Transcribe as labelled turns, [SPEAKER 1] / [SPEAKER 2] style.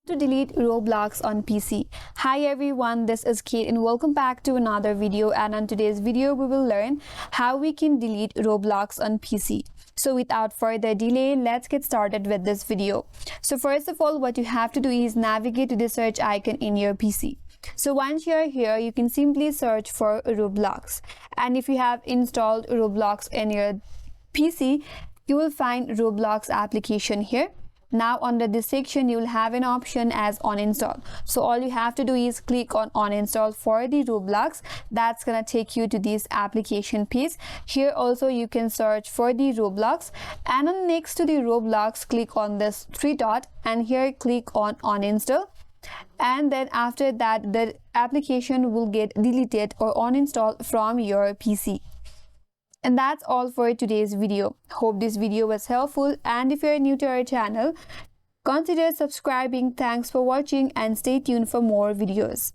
[SPEAKER 1] To delete Roblox on PC. Hi everyone, this is Kate and welcome back to another video, and on today's video we will learn how we can delete Roblox on PC. So without further delay, let's get started with this video. So first of all, what you have to do is navigate to the search icon in your PC. So once you're here, you can simply search for Roblox, and if you have installed Roblox in your PC, you will find Roblox application here. Now under this section you will have an option as uninstall. So all you have to do is click on uninstall for the Roblox. That's gonna take you to this application page. Here also you can search for the Roblox, and then next to the Roblox click on this three dot and here click on uninstall, and then after that the application will get deleted or uninstalled from your PC. And that's all for today's video. Hope this video was helpful, and if you're new to our channel, consider subscribing. Thanks for watching and stay tuned for more videos.